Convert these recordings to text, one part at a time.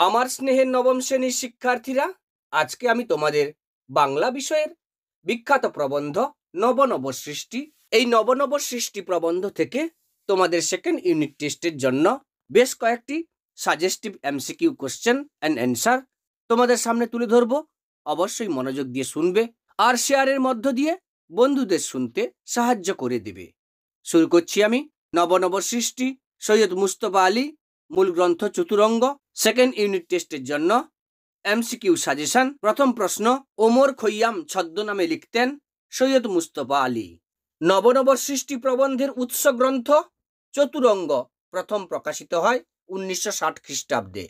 আমার স্নেহের নবম শ্রেণীর শিক্ষার্থীরা, আজকে আমি তোমাদের বাংলা বিষয়ের বিখ্যাত প্রবন্ধ নব নব সৃষ্টি, এই নব নব সৃষ্টি প্রবন্ধ থেকে তোমাদের সেকেন্ড ইউনিট টেস্টের জন্য বেশ কয়েকটি suggestive MCQ question and answer তোমাদের সামনে তুলে ধরবো। অবশ্যই মনোযোগ দিয়ে শুনবে আর শেয়ারের মধ্য দিয়ে বন্ধুদের শুনতে সাহায্য করে দেবে। শুরু করছি আমি। নব নব সৃষ্টি, সৈয়দ মুস্তফা আলী, মূল গ্রন্থ চতুরঙ্গ, সেকেন্ড ইউনিট টেস্টের জন্য এমসিকিউ সাজেশন। প্রথম প্রশ্ন, ওমর খৈয়াম ছদ্মনামে লিখতেন সৈয়দ মুস্তফা আলী। নব নব সৃষ্টি প্রবন্ধের উৎস গ্রন্থ চতুরঙ্গ প্রথম প্রকাশিত হয় 1960 খ্রিস্টাব্দে।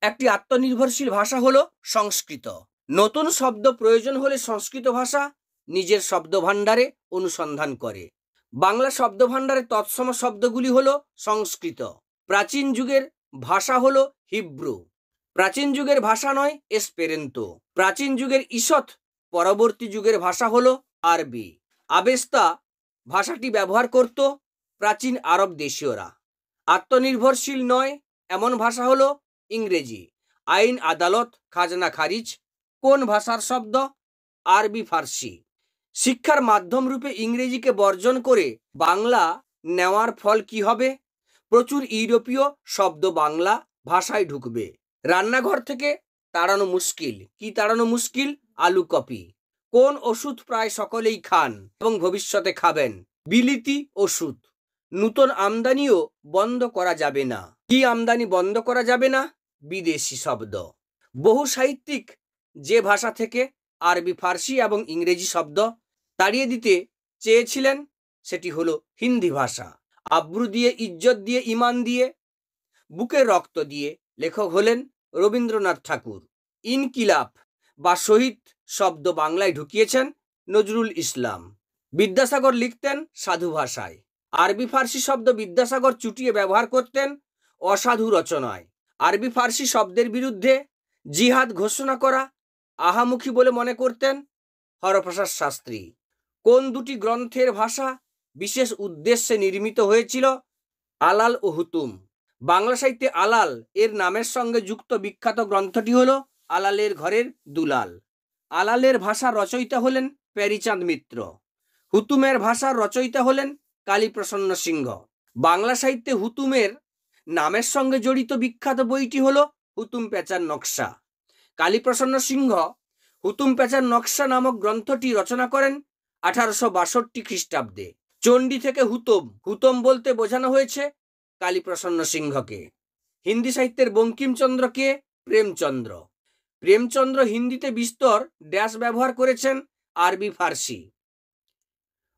একটি আত্মনির্ভরশীল ভাষা হলো সংস্কৃত। নতুন শব্দ প্রয়োজন হলে সংস্কৃত ভাষা নিজের শব্দ ভাণ্ডারে অনুসন্ধান করে। বাংলা শব্দ ভাণ্ডারে তৎসম শব্দগুলি হলো সংস্কৃত। প্রাচীন যুগের ভাষা হলো হিব্রু। প্রাচীন যুগের ভাষা নয় এসপেরেন্তো। প্রাচীন যুগের ঈষৎ পরবর্তী যুগের ভাষা হলো আরবি। আবেস্তা ভাষাটি ব্যবহার করত প্রাচীন আরব দেশীয়রা। আত্মনির্ভরশীল নয় এমন ভাষা হলো ইংরেজি। আইন, আদালত, খাজনা, খারিজ কোন ভাষার শব্দ? আরবি, ফার্সি। শিক্ষার মাধ্যম রূপে ইংরেজিকে বর্জন করে বাংলা নেওয়ার ফল কি হবে? প্রচুর ইউরোপীয় শব্দ বাংলা ভাষায় ঢুকবে। রান্নাঘর থেকে তাড়ানো মুশকিল। কি তাড়ানো মুশকিল? আলু কপি। কোন ওষুধ প্রায় সকলেই খান এবং ভবিষ্যতে খাবেন? বিলিতি ওষুধ। নূতন আমদানিও বন্ধ করা যাবে না। কি আমদানি বন্ধ করা যাবে না? বিদেশি শব্দ। বহু সাহিত্যিক যে ভাষা থেকে আরবি, ফার্সি এবং ইংরেজি শব্দ তাড়িয়ে দিতে চেয়েছিলেন সেটি হলো হিন্দি ভাষা। আব্রু দিয়ে, ইজ্জত দিয়ে, ইমান দিয়ে, বুকের রক্ত দিয়ে লেখক হলেন রবীন্দ্রনাথ ঠাকুর। ইনকিলাব বা শহীদ শব্দ বাংলায় ঢুকিয়েছেন নজরুল ইসলাম। বিদ্যাসাগর লিখতেন সাধু ভাষায়। আরবি ফার্সি শব্দ বিদ্যাসাগর চুটিয়ে ব্যবহার করতেন অসাধু রচনায়। আরবি ফার্সি শব্দের বিরুদ্ধে জিহাদ ঘোষণা করা আহামুখী বলে মনে করতেন হরপ্রসাদ শাস্ত্রী। কোন দুটি গ্রন্থের ভাষা বিশেষ উদ্দেশ্যে নির্মিত হয়েছিল? আলাল ও হুতুম। বাংলা সাহিত্যে আলাল এর নামের সঙ্গে যুক্ত বিখ্যাত গ্রন্থটি হলো আলালের ঘরের দুলাল। আলালের ভাষার রচয়িতা হলেন প্যারীচাঁদ মিত্র। হুতুমের ভাষার রচয়িতা হলেন কালীপ্রসন্ন সিংহ। বাংলা সাহিত্যে হুতুমের নামের সঙ্গে জড়িত বিখ্যাত বইটি হলো হুতুম প্যাঁচার নকশা। কালীপ্রসন্ন সিংহ হুতুম প্যাঁচার নকশা নামক গ্রন্থটি রচনা করেন 1862 খ্রিস্টাব্দে। চণ্ডী থেকে হুতম, হুতম বলতে বোঝানো হয়েছে কালীপ্রসন্ন সিংহকে। হিন্দি সাহিত্যের বঙ্কিমচন্দ্রকে প্রেমচন্দ্র। প্রেমচন্দ্র হিন্দিতে বিস্তর ড্যাশ ব্যবহার করেছেন আরবি, ফার্সি।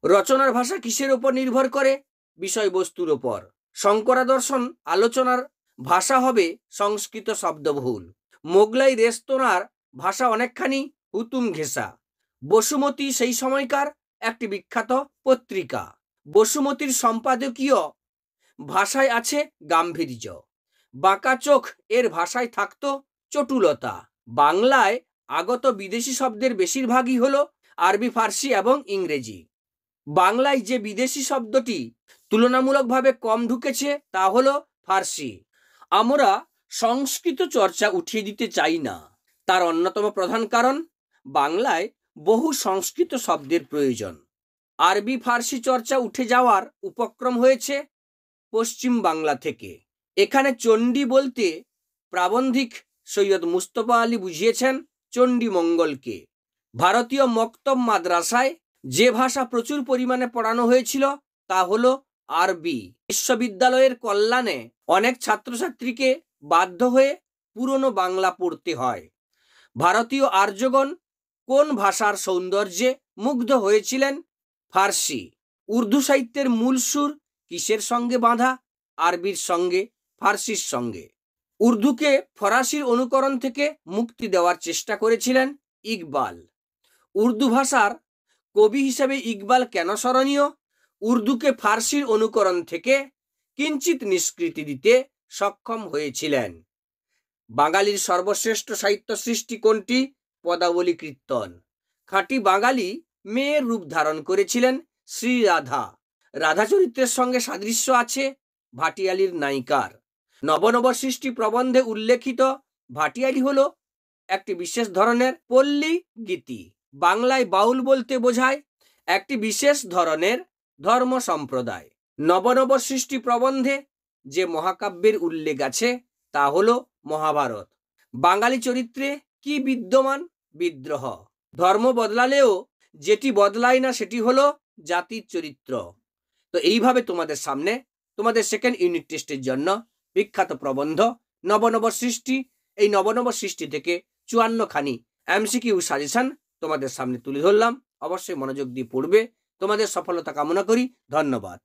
রচনার ভাষা কিসের উপর নির্ভর করে? বিষয়বস্তুর উপর। শঙ্করাদর্শন আলোচনার ভাষা হবে সংস্কৃত শব্দবহুল। মোগলাই রেস্তোরাঁর ভাষা অনেকখানি হুতুম ঘেঁষা। বসুমতী সেই সময়কার একটি বিখ্যাত পত্রিকা। বসুমতীর সম্পাদকীয় ভাষায় আছে গাম্ভীর্য। বাঁকা চোখ এর ভাষায় থাকতো চটুলতা। বাংলায় আগত বিদেশি শব্দের বেশিরভাগই হলো আরবি, ফার্সি এবং ইংরেজি। বাংলায় যে বিদেশি শব্দটি তুলনামূলকভাবে কম ঢুকেছে তা হলো ফার্সি। আমরা সংস্কৃত চর্চা উঠিয়ে দিতে চাই না। তার অন্যতম প্রধান কারণ বাংলায় বহু সংস্কৃত শব্দের প্রয়োজন। আরবি, ফার্সি চর্চা উঠে যাওয়ার উপক্রম হয়েছে পশ্চিম বাংলা থেকে। এখানে চণ্ডী বলতে প্রাবন্ধিক সৈয়দ মুস্তফা আলী বুঝিয়েছেন চণ্ডী মঙ্গলকে। ভারতীয় মক্তব মাদ্রাসায় যে ভাষা প্রচুর পরিমাণে পড়ানো হয়েছিল তা হলো আরবি। বিশ্ববিদ্যালয়ের কল্যাণে অনেক ছাত্রছাত্রীকে বাধ্য হয়ে পুরনো বাংলা পড়তে হয়। ভারতীয় আর্যগণ কোন ভাষার সৌন্দর্যে মুগ্ধ হয়েছিলেন? ফার্সি। উর্দু সাহিত্যের মূল সুর কিসের সঙ্গে বাঁধা? আরবির সঙ্গে, ফার্সির সঙ্গে। উর্দুকে ফরাসির অনুকরণ থেকে মুক্তি দেওয়ার চেষ্টা করেছিলেন ইকবাল। উর্দু ভাষার কবি হিসেবে ইকবাল কেন স্মরণীয়? উর্দুকে ফার্সির অনুকরণ থেকে কিঞ্চিত নিষ্কৃতি দিতে সক্ষম হয়েছিলেন। বাঙালির সর্বশ্রেষ্ঠ সাহিত্য সৃষ্টি কোনটি? পদাবলী কীর্তন। খাঁটি বাঙালি মেয়ের রূপ ধারণ করেছিলেন শ্রীরাধা। রাধা চরিত্রের সঙ্গে সাদৃশ্য আছে ভাটিয়ালির নায়িকার। নব নব সৃষ্টি প্রবন্ধে উল্লেখিত ভাটিয়ালি হলো একটি বিশেষ ধরনের পল্লী গীতি। বাংলায় বাউল বলতে বোঝায় একটি বিশেষ ধরনের ধর্ম সম্প্রদায়। নব নব সৃষ্টি প্রবন্ধে যে মহাকাব্যের উল্লেখ আছে তা হলো মহাভারত। বাঙালি চরিত্রে কি বিদ্যমান? বিদ্রোহ। ধর্ম বদলালেও যেটি বদলায় না সেটি হলো জাতির চরিত্র। তো এইভাবে তোমাদের সামনে তোমাদের সেকেন্ড ইউনিট টেস্টের জন্য বিখ্যাত প্রবন্ধ নব নব সৃষ্টি, এই নব নব সৃষ্টি থেকে 54 খানি এমসিকিউ সাজেশন তোমাদের সামনে তুলে ধরলাম। অবশ্যই মনোযোগ দিয়ে পড়বে। তোমাদের সফলতা কামনা করি। ধন্যবাদ।